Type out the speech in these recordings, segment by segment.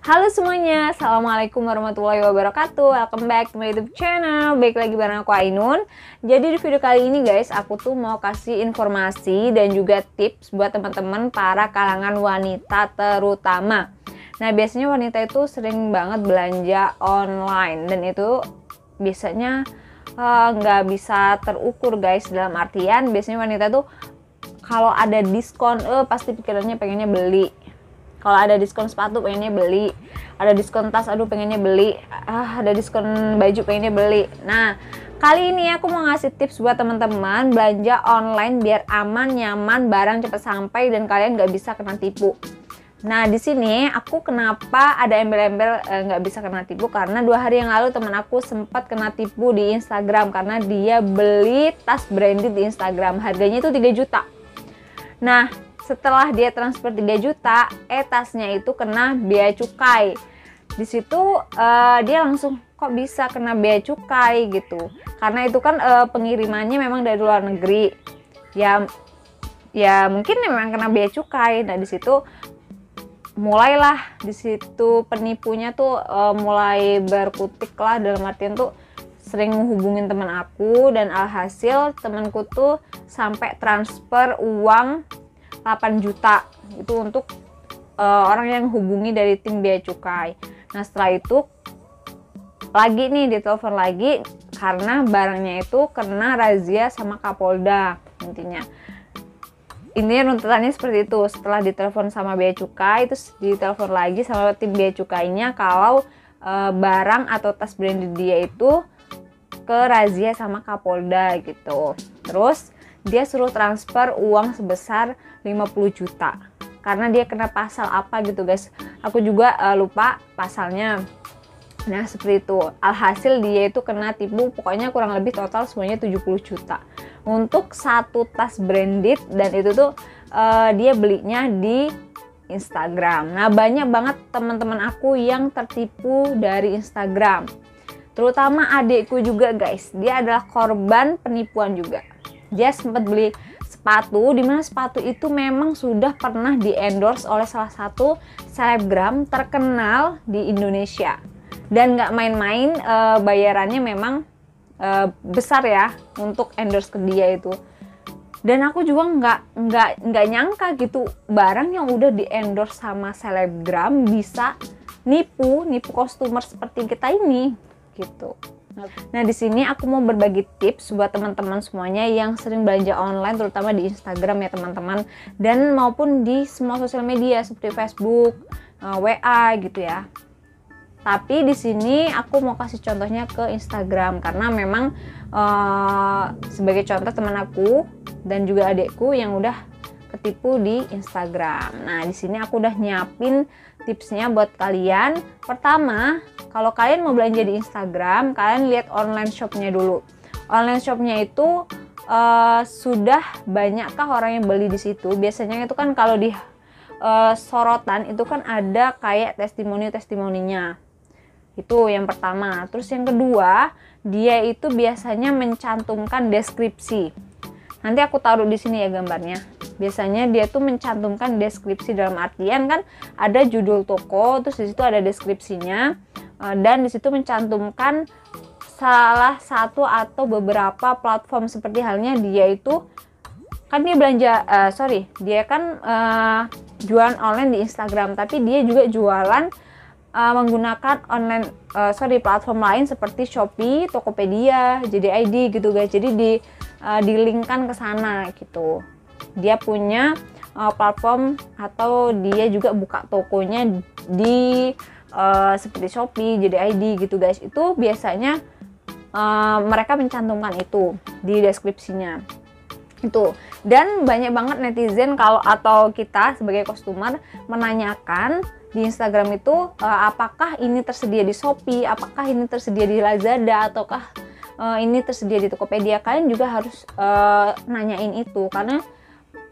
Halo semuanya, Assalamualaikum warahmatullahi wabarakatuh. Welcome back to my YouTube channel. Baik lagi bareng aku Ainun. Jadi di video kali ini guys, aku tuh mau kasih informasi dan juga tips buat teman-teman para kalangan wanita terutama. Nah, biasanya wanita itu sering banget belanja online dan itu biasanya nggak bisa terukur guys. Dalam artian biasanya wanita tuh kalau ada diskon pasti pikirannya pengennya beli. Kalau ada diskon sepatu pengennya beli, ada diskon tas aduh pengennya beli, ada diskon baju pengennya beli. Nah, kali ini aku mau ngasih tips buat teman-teman belanja online biar aman, nyaman, barang cepat sampai dan kalian nggak bisa kena tipu. Nah, di sini aku kenapa ada embel-embel nggak bisa kena tipu, karena 2 hari yang lalu teman aku sempat kena tipu di Instagram karena dia beli tas branded di Instagram, harganya itu 3 juta. Nah, setelah dia transfer 3 juta, tasnya itu kena bea cukai. Di situ dia langsung kok bisa kena bea cukai gitu. Karena itu kan pengirimannya memang dari luar negeri. Ya mungkin memang kena bea cukai. Nah, di situ mulailah penipunya tuh mulai berkutik lah, dalam artian tuh sering menghubungin teman aku dan alhasil temanku tuh sampai transfer uang 8 juta itu untuk orang yang hubungi dari tim bea cukai. Nah, setelah itu lagi nih ditelepon lagi karena barangnya itu kena razia sama Kapolda. Intinya runtutannya seperti itu. Setelah ditelepon sama bea cukai, terus ditelepon lagi sama tim bea cukainya kalau barang atau tas branded dia itu ke razia sama Kapolda gitu. Terus dia suruh transfer uang sebesar 50 juta karena dia kena pasal apa gitu guys, aku juga lupa pasalnya. Nah, seperti itu. Alhasil dia itu kena tipu, pokoknya kurang lebih total semuanya 70 juta untuk satu tas branded, dan itu tuh dia belinya di Instagram. Nah, banyak banget teman-teman aku yang tertipu dari Instagram, terutama adikku juga guys. Dia adalah korban penipuan juga. Dia sempat beli sepatu, dimana sepatu itu memang sudah pernah di-endorse oleh salah satu selebgram terkenal di Indonesia. Dan nggak main-main, bayarannya memang besar ya untuk endorse ke dia itu. Dan aku juga nggak nyangka gitu, barang yang udah di-endorse sama selebgram bisa nipu customer seperti kita ini gitu. Nah, di sini aku mau berbagi tips buat teman-teman semuanya yang sering belanja online, terutama di Instagram ya teman-teman, dan maupun di semua sosial media seperti Facebook, WA gitu ya. Tapi di sini aku mau kasih contohnya ke Instagram karena memang sebagai contoh teman aku dan juga adikku yang udah ketipu di Instagram. Nah, di sini aku udah nyiapin tipsnya buat kalian. Pertama, kalau kalian mau belanja di Instagram, kalian lihat online shopnya dulu. Online shopnya itu sudah banyakkah orang yang beli di situ? Biasanya itu kan kalau di sorotan itu kan ada kayak testimoninya. Itu yang pertama. Terus yang kedua, dia itu biasanya mencantumkan deskripsi. Nanti aku taruh di sini ya gambarnya. Biasanya dia tuh mencantumkan deskripsi, dalam artian kan ada judul toko, terus di situ ada deskripsinya, dan di situ mencantumkan salah satu atau beberapa platform, seperti halnya dia itu kan dia dia kan jualan online di Instagram, tapi dia juga jualan menggunakan platform lain seperti Shopee, Tokopedia, JD.ID gitu guys. Jadi di-linkkan ke sana gitu. Dia punya platform atau dia juga buka tokonya di seperti Shopee, JD.ID gitu guys. Itu biasanya mereka mencantumkan itu di deskripsinya itu. Dan banyak banget netizen atau kita sebagai customer menanyakan di Instagram itu apakah ini tersedia di Shopee, apakah ini tersedia di Lazada, ataukah ini tersedia di Tokopedia. Kalian juga harus nanyain itu karena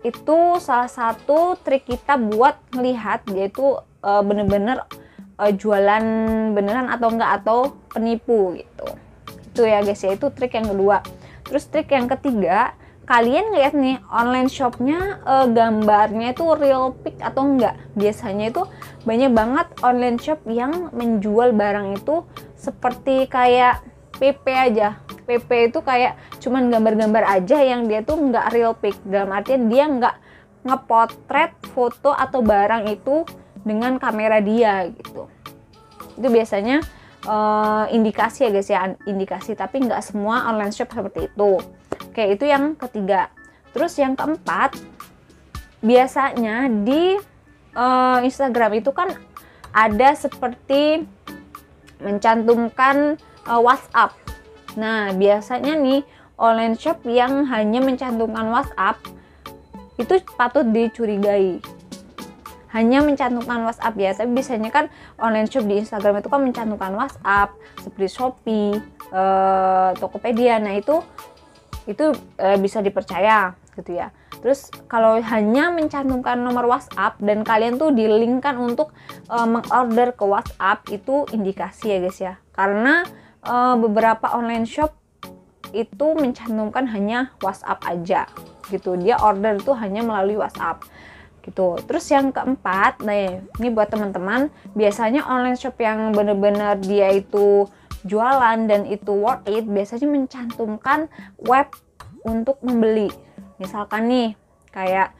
itu salah satu trik kita buat melihat dia itu bener-bener jualan beneran atau enggak, atau penipu gitu. Itu ya guys ya, itu trik yang kedua. Terus trik yang ketiga, kalian lihat nih online shopnya gambarnya itu real pic atau enggak. Biasanya itu banyak banget online shop yang menjual barang itu seperti kayak PP aja. PP itu kayak cuman gambar-gambar aja yang dia tuh nggak real pic, dalam artian dia nggak ngepotret foto atau barang itu dengan kamera dia gitu. Itu biasanya indikasi ya guys ya, indikasi, tapi nggak semua online shop seperti itu. Oke, itu yang ketiga. Terus yang keempat, biasanya di Instagram itu kan ada seperti mencantumkan WhatsApp. Nah, biasanya nih online shop yang hanya mencantumkan WhatsApp itu patut dicurigai. Hanya mencantumkan WhatsApp ya, tapi biasanya kan online shop di Instagram itu kan mencantumkan WhatsApp seperti Shopee, Tokopedia. Nah, itu bisa dipercaya gitu ya. Terus kalau hanya mencantumkan nomor WhatsApp dan kalian tuh di-linkkan untuk mengorder ke WhatsApp, itu indikasi ya guys ya. Karena beberapa online shop itu mencantumkan hanya WhatsApp aja gitu. Dia order itu hanya melalui WhatsApp gitu. Terus yang keempat, nah ini buat teman-teman, biasanya online shop yang bener-bener dia itu jualan dan itu worth it, biasanya mencantumkan web untuk membeli. Misalkan nih kayak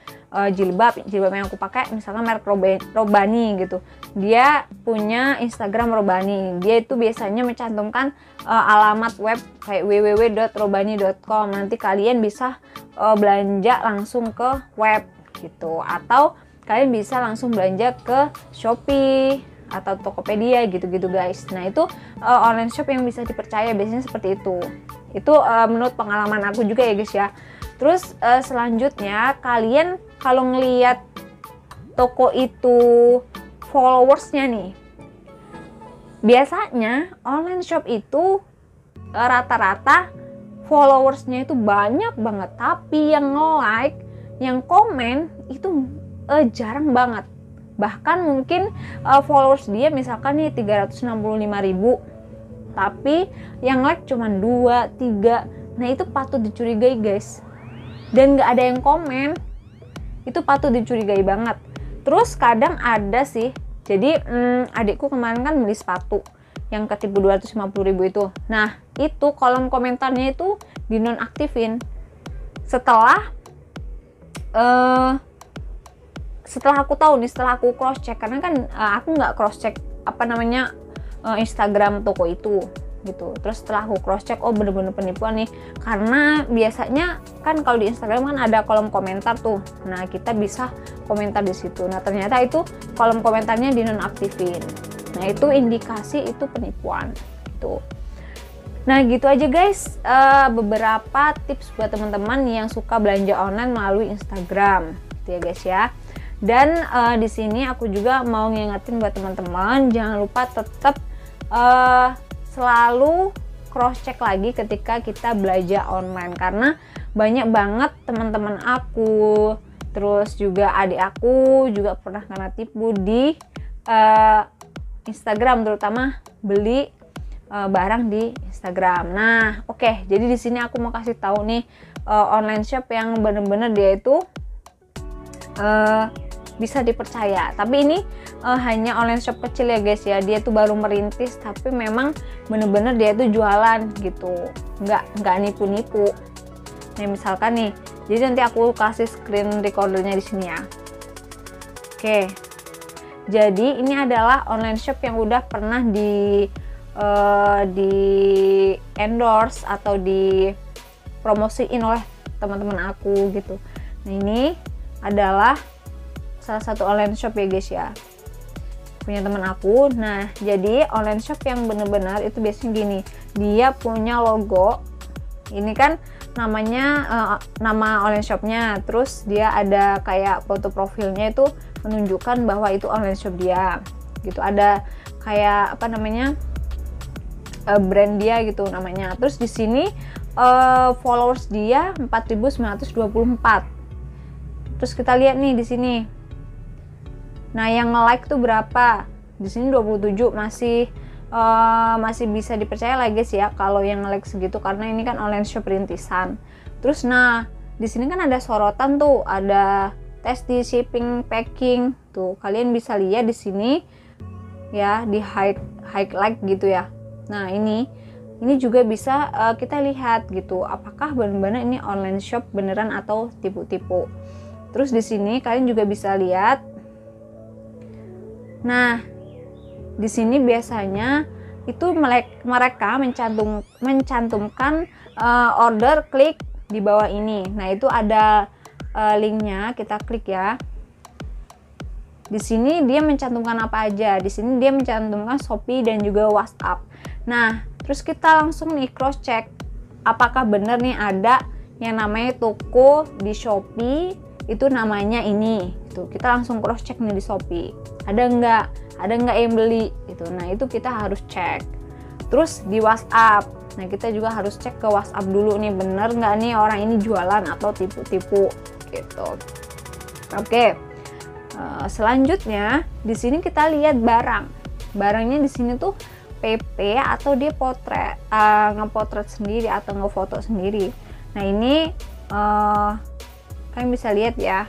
jilbab yang aku pakai misalkan merek Robani gitu, dia punya Instagram Robani, dia itu biasanya mencantumkan alamat web kayak www.robani.com. nanti kalian bisa belanja langsung ke web gitu, atau kalian bisa langsung belanja ke Shopee atau Tokopedia gitu-gitu guys. Nah, itu online shop yang bisa dipercaya, biasanya seperti itu. Itu menurut pengalaman aku juga ya guys ya. Terus selanjutnya, kalian kalau ngelihat toko itu followersnya nih, biasanya online shop itu rata-rata followersnya itu banyak banget, tapi yang nge-like, yang komen itu jarang banget. Bahkan mungkin followers dia misalkan nih 365.000, tapi yang like cuma 2, 3. Nah, itu patut dicurigai guys. Dan nggak ada yang komen, itu patut dicurigai banget. Terus kadang ada sih, jadi adikku kemarin kan beli sepatu yang ketipu 250.000 itu. Nah, itu kolom komentarnya itu dinonaktifin setelah aku tahu nih, setelah aku cross check, karena kan aku nggak cross check Instagram toko itu gitu. Terus setelah aku cross check, oh bener-bener penipuan nih, karena biasanya kan kalau di Instagram kan ada kolom komentar tuh, nah kita bisa komentar di situ. Nah, ternyata itu kolom komentarnya dinonaktifin. Nah, itu indikasi itu penipuan gitu. Nah, gitu aja guys, beberapa tips buat teman-teman yang suka belanja online melalui Instagram gitu ya guys ya. Dan di sini aku juga mau ngingetin buat teman-teman, jangan lupa tetap selalu cross check lagi ketika kita belanja online, karena banyak banget teman-teman aku, terus juga adik aku juga pernah kena tipu di Instagram, terutama beli barang di Instagram. Nah, oke, jadi di sini aku mau kasih tahu nih online shop yang bener-bener dia itu bisa dipercaya. Tapi ini hanya online shop kecil ya guys ya, dia tuh baru merintis, tapi memang bener-bener dia tuh jualan gitu, nggak nipu-nipu. Nah, misalkan nih, jadi nanti aku kasih screen recordernya di sini ya. Oke, jadi ini adalah online shop yang udah pernah di endorse atau dipromosiin oleh teman-teman aku gitu. Nah, ini adalah salah satu online shop ya guys ya, punya teman aku. Nah, jadi online shop yang bener-bener itu biasanya gini, dia punya logo, ini kan namanya nama online shopnya, terus dia ada kayak foto profilnya itu menunjukkan bahwa itu online shop dia gitu, ada kayak apa namanya brand dia gitu namanya. Terus di sini followers dia 4.924. Terus kita lihat nih di sini. Nah, yang nge-like tuh berapa? Di sini 27, masih bisa dipercaya lah guys ya kalau yang nge-like segitu, karena ini kan online shop rintisan. Terus nah, di sini kan ada sorotan tuh, ada tes di shipping, packing, Tuh, kalian bisa lihat di sini ya, di highlight gitu ya. Nah, ini juga bisa kita lihat gitu, apakah benar-benar ini online shop beneran atau tipu-tipu. Terus di sini kalian juga bisa lihat. Nah, di sini biasanya itu mereka mencantumkan order klik di bawah ini. Nah, itu ada linknya, kita klik ya. Di sini dia mencantumkan apa aja? Di sini dia mencantumkan Shopee dan juga WhatsApp. Nah, terus kita langsung nih cross check apakah benar nih ada yang namanya toko di Shopee itu namanya ini. Itu kita langsung cross check nih di Shopee. Ada nggak yang beli gitu. Nah, itu kita harus cek. Terus di WhatsApp. Nah, kita juga harus cek ke WhatsApp dulu nih, bener nggak nih orang ini jualan atau tipu-tipu gitu. Oke. Selanjutnya di sini kita lihat barangnya di sini tuh PP atau dia potret, ngepotret sendiri atau ngefoto sendiri. Nah, ini kalian bisa lihat ya,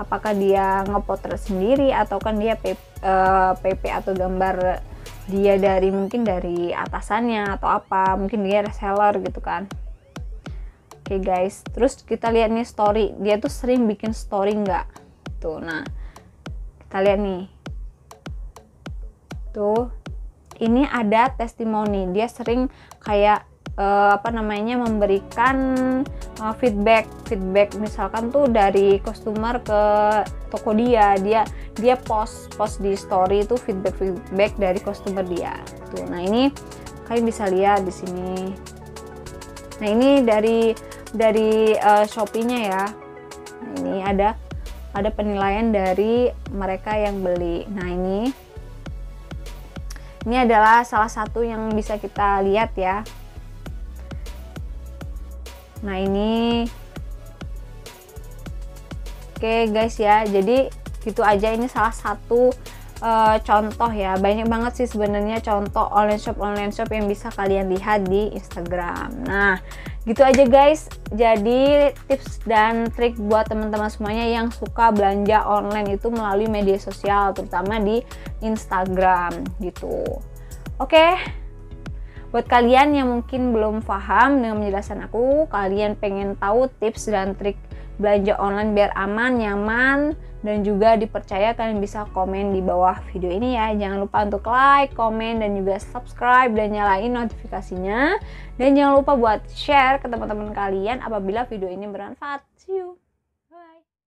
apakah dia ngepotret sendiri atau kan dia PP atau gambar dia dari mungkin dari atasannya atau apa, mungkin dia reseller gitu kan. Oke guys, terus kita lihat nih story, dia tuh sering bikin story nggak tuh. Nah, kita lihat nih tuh, ini ada testimoni, dia sering kayak memberikan feedback misalkan tuh dari customer ke toko dia post di story itu feedback dari customer dia tuh. Nah, ini kalian bisa lihat di sini. Nah, ini dari Shopee-nya ya. Nah, ini ada penilaian dari mereka yang beli. Nah, ini adalah salah satu yang bisa kita lihat ya. Nah, ini oke guys ya, jadi gitu aja, ini salah satu contoh ya. Banyak banget sih sebenarnya contoh online shop yang bisa kalian lihat di Instagram. Nah, gitu aja guys, jadi tips dan trik buat teman-teman semuanya yang suka belanja online itu melalui media sosial, terutama di Instagram gitu. Oke, buat kalian yang mungkin belum paham dengan penjelasan aku, kalian pengen tahu tips dan trik belanja online biar aman, nyaman, dan juga dipercaya, kalian bisa komen di bawah video ini ya. Jangan lupa untuk like, komen, dan juga subscribe dan nyalain notifikasinya. Dan jangan lupa buat share ke teman-teman kalian apabila video ini bermanfaat. See you!